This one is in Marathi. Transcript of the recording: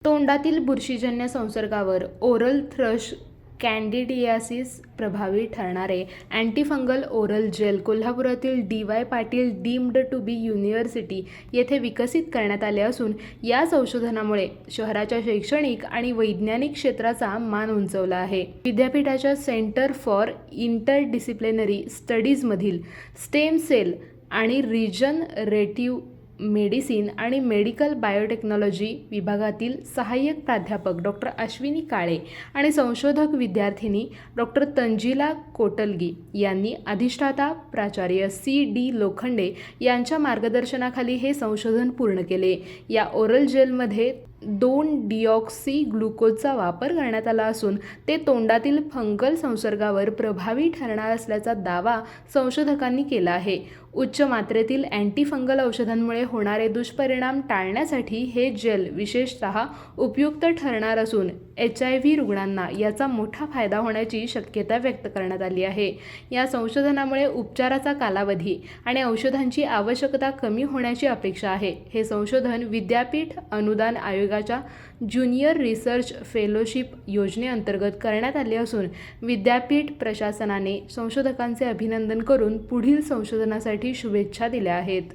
तोंडातील बुरशीजन्य संसर्गावर ओरल थ्रश कॅन्डिडियासिस प्रभावी ठरणारे अँटीफंगल ओरल जेल कोल्हापुरातील D Y. Patil deemed to be university येथे विकसित करण्यात आले असून या संशोधनामुळे शहराच्या शैक्षणिक आणि वैज्ञानिक क्षेत्राचा मान उंचावला आहे. विद्यापीठाच्या सेंटर फॉर इंटरडिसिप्लिनरी स्टडीजमधील स्टेम सेल आणि रिजनरेटिव्ह मेडिसिन आणि मेडिकल बायोटेक्नॉलॉजी विभागातील सहाय्यक प्राध्यापक डॉक्टर अश्विनी काळे आणि संशोधक विद्यार्थिनी डॉक्टर तंजिला कोटलगी यांनी अधिष्ठाता प्राचार्य सी.डी. लोखंडे यांच्या मार्गदर्शनाखाली हे संशोधन पूर्ण केले. या ओरल जेलमध्ये 2-डिऑक्सी ग्लुकोजचा वापर करण्यात आला असून ते तोंडातील फंगल संसर्गावर प्रभावी ठरणार असल्याचा दावा संशोधकांनी केला आहे. उच्च मात्रेतील अँटीफंगल औषधांमुळे होणारे दुष्परिणाम टाळण्यासाठी हे जेल विशेषतः उपयुक्त ठरणार असून HIV रुग्णांना याचा मोठा फायदा होण्याची शक्यता व्यक्त करण्यात आली आहे. या संशोधनामुळे उपचाराचा कालावधी आणि औषधांची आवश्यकता कमी होण्याची अपेक्षा आहे. हे संशोधन विद्यापीठ अनुदान आयोगाच्या ज्युनियर रिसर्च फेलोशिप योजनेअंतर्गत करण्यात आले असून विद्यापीठ प्रशासनाने संशोधकांचे अभिनंदन करून पुढील संशोधनासाठी शुभेच्छा दिल्या आहेत.